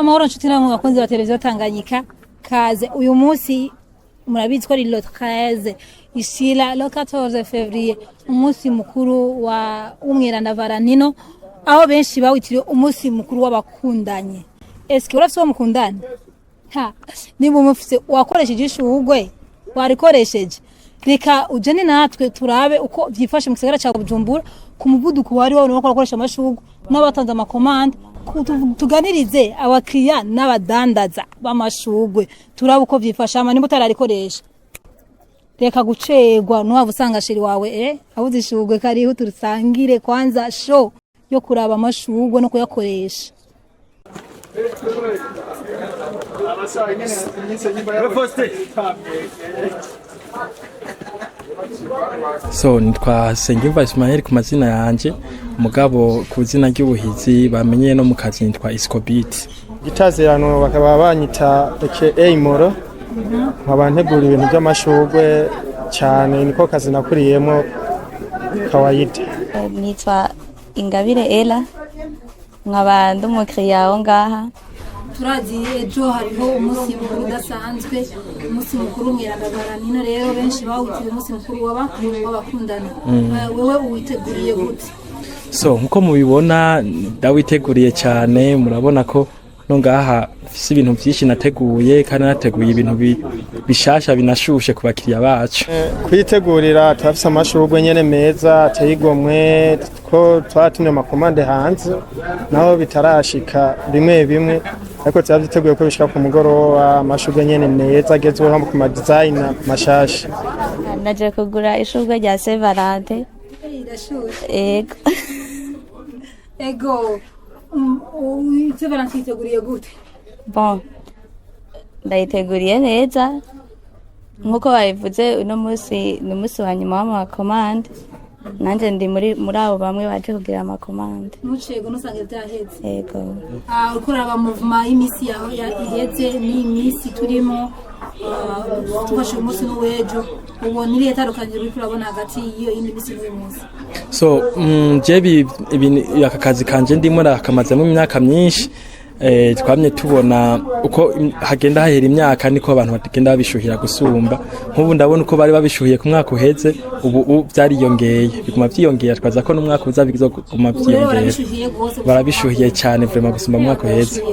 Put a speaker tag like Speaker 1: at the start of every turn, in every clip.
Speaker 1: Amahoro nshuti namwe bakunzi ba televiziyo Tanganyika, kaze uyu munsi murabizi ko ari le 13 ishira le 14 février, umunsi mukuru wa umwiranda Valentino, aho benshi bawitiriye umunsi mukuru w'abakundanye. Eske urafise mukundana? Ha, ni mufise wakoresheje ishugwe, warikoresheje. Reka ujene natwe turabe uko vyifashe mu gisagara ca Bujumbura ku muvuduko wari wabone bako bakoresha amashugwe n'abatanze amakomande, tuganirize abakiriya n'abadandaza b'amashugwe turabe uko vyifasha ama nimba utararikoresha. Reka gucegwa nuwava usanga shiri wawe abuze ishugwe kariho turusangire kwanza show yo kuraba amashugwe no kuyakoresha.
Speaker 2: So nitwa Sengiyumva Ismael ku mazina yanje, mugabo ku zina ry'ubuhizi bamenye no mu kazi nitwa Iskobit.
Speaker 3: Gitazirano bakaba banyita aka Moro, nkabantegura ibintu by'amashugwe cyane, niko kazi nakuriyemo kawaida.
Speaker 4: Nitwa Ingabire Ella, nkaba ndumukiriya aho ngaha.
Speaker 1: Turazi ejo hariho umunsi mukuru udasanzwe, umunsi mukuru umwiranda Valentino, rero benshi bawitiriye umunsi mukuru w'abakundana. Wewe uwiteguriye gute?
Speaker 2: So nkuko mubibona ndawiteguriye cyane, murabona ko no ngaha fise ibintu byinshi nateguye kandi nateguye ibintu bishasha binashushe ku bakiriya bacu.
Speaker 3: Kwitegurira turafise amashugwe nyene meza ateyigomwe, ko twatumye amakomande hanze naho bitarashika bimwe ariko turavyiteguye ko bishika ku mugoroba, amashugwe nyene meza agezweho ku ma design mashasha.
Speaker 4: Naje kugura ishugwe rya Saint Valentin. Ego.
Speaker 1: Ego. Saint Valentin iteguriye gute?
Speaker 4: Bon, ndayiteguriye neza nkuko babivuze, uno munsi ni umunsi wa nyuma w'amakomande, nanje ndi muri abo bamwe baje kugira amakomande.
Speaker 1: Nucego nusange byaheze.
Speaker 4: Ego.
Speaker 1: Ukuraba movement y'imisi yaho iheze ni imisi turimo, tufashe umunsi n'uwejo, ubona iri etandukanye uri kurabona hagati iyo indi misi n'uyu munsi.
Speaker 2: So jebi ibintu akazi kanje ndimo rakamazemo imyaka myinshi, twamye tubona uko hagenda hahera imyaka niko abantu bagenda babishuhira gusumba. Nk'ubu ndabona uko bari babishuhiye ku mwaka uheze, ubu byariyongeye, biguma byiyongera, twaza ko n'umwaka uza bizoguma byiyongera. Barabishuhiye cyane vraiment gusumba mwaka uheze.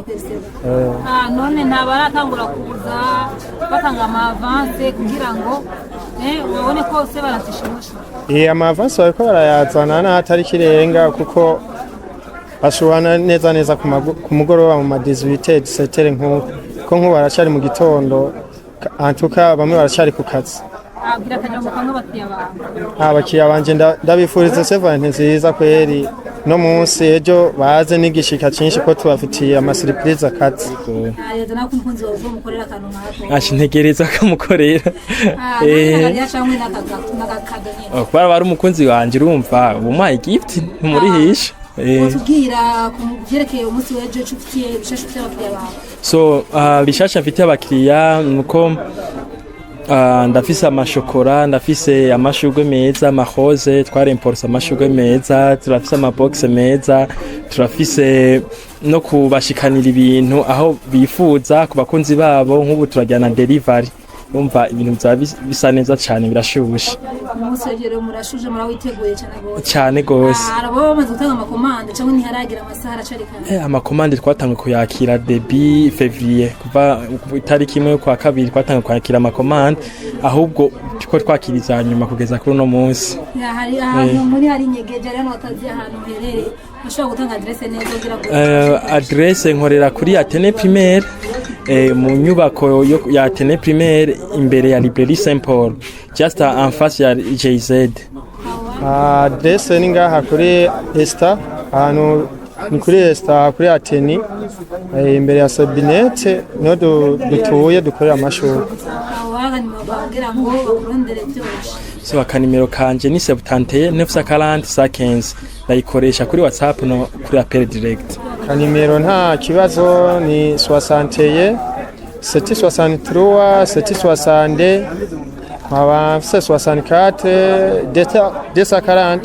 Speaker 1: None ntabaratangura kuza batanga ama avance kugira ngo ubone ko se baratishimisha.
Speaker 3: Ama avance bariko barayazana n'atari kirenga, kuko bashobana neza ku mugoroba mu ma 18 nko nko baracari mu gitondo, antuka bamwe baracari ku kazi.
Speaker 1: Abwira kanya mu kanwa bakiriya bawe.
Speaker 3: Abakiriya banje ndabifuriza Saint Valentin nziza kweri, no munsi ejo baze n'igishika cyinshi ko tubafitiye ama surprise akazi.
Speaker 1: Yaza nakumpunzi wavuga mukorera akantu nkako.
Speaker 2: Ashintegereza kamukorera.
Speaker 1: Yacamwe n'akakado nyine.
Speaker 2: Kwa bari umukunzi wanje urumva umuhaye gift ntumurihisha.
Speaker 1: Tugira kumuvyerekeye umunsi wejo cufitiye bishasha by'abakiriya bawe.
Speaker 2: So bishasha mfitiye abakiriya nuko ndafise amashokora, ndafise amashugwe meza, amahoze, twaremporsa amashugwe meza, turafise amabox meza, turafise no kubashikanira ibintu aho bifuza ku bakunzi babo. Nk'ubu turajyana delivery, umva ibintu bisa neza cyane, birashushe.
Speaker 1: Umunsi rero murashuje murawiteguye
Speaker 2: cyane gose.
Speaker 1: Arabo bamaze gutanga amakomande cyangwa ntiharagira amasaha aracarikana?
Speaker 2: Amakomande twatanga kuyakira début février, kuva itariki imwe kwa kabiri twatanga kuyakira amakomande, ahubwo tuko twakiriza nyuma kugeza kuri no munsi.
Speaker 1: Hari ahantu muri hari nyegeje rero watazi ahantu herere, ushobora gutanga adresse neza kugira ngo
Speaker 2: adresse nkorera kuri Atene Primaire, mu nyubako ya Atene Primaire imbere ya Librairie Saint Paul, just en face ya JZ.
Speaker 3: Adresse ni ngaha kuri Esta, ahantu ni kuri Esta kuri Atene, imbere ya Sabinete no dutuye dukorera amashuri.
Speaker 2: So akanimero kanje ni 71 940 115, ndayikoresha kuri WhatsApp no kuri appel direct.
Speaker 3: Kanimero nta kibazo ni 61 763 762 64 240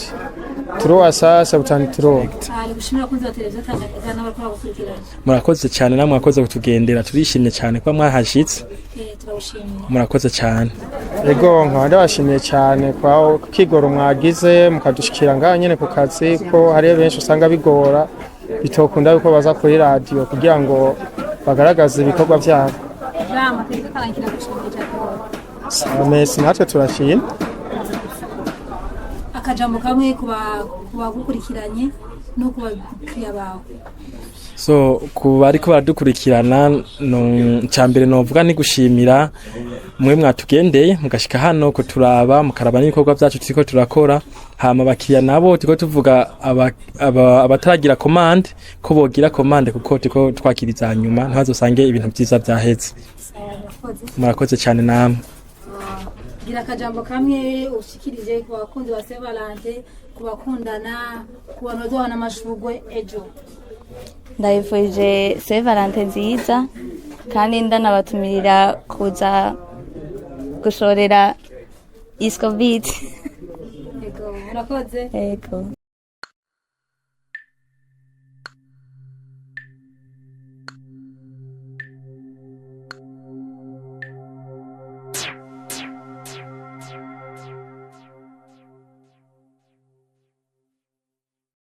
Speaker 3: turuwa sasa butani turuwa.
Speaker 1: Ari gushimira kunzi wa televiziyo Tanganyika n'abakora gukurikirana.
Speaker 2: Murakoze cyane namwe mwakoze kutugendera turishimye cyane kuba mwahashitse.
Speaker 1: Turabashimiye.
Speaker 2: Murakoze cyane.
Speaker 3: Ego nkaba ndabashimiye cyane kwa kigoro mwagize mukadushikira ngaha nyene ku kazi ko hari benshi usanga bigora bitokunda yuko baza kuri radio kugira ngo bagaragaze ibikorwa byabo.
Speaker 1: Jama televiziyo Tanganyika gushimira cyane.
Speaker 3: Samesi natwe turashimye.
Speaker 1: Akajambo kamwe kubagukurikiranye no kubakiriya bawe.
Speaker 2: So kuba ariko baradukurikirana no cyambere novuga ni gushimira mwe mwatugendeye mugashika hano ko turaba mukaraba n'ibikorwa byacu turiko turakora hama bakiriya nabo tiko tuvuga abataragira commande ko bogira commande kuko tiko twakiriza nyuma ntazosange ibintu byiza byaheze. Murakoze cyane namwe.
Speaker 1: Gira akajambo kamwe ushikirije ku bakunzi ba Saint Valentin ku bakundana ku bantu bazohana amashurwe ejo.
Speaker 4: Ndayifurije Saint Valentin nziza kandi ndanabatumirira kuza gushorera Isco Beat.
Speaker 1: Ego murakoze.
Speaker 4: Ego.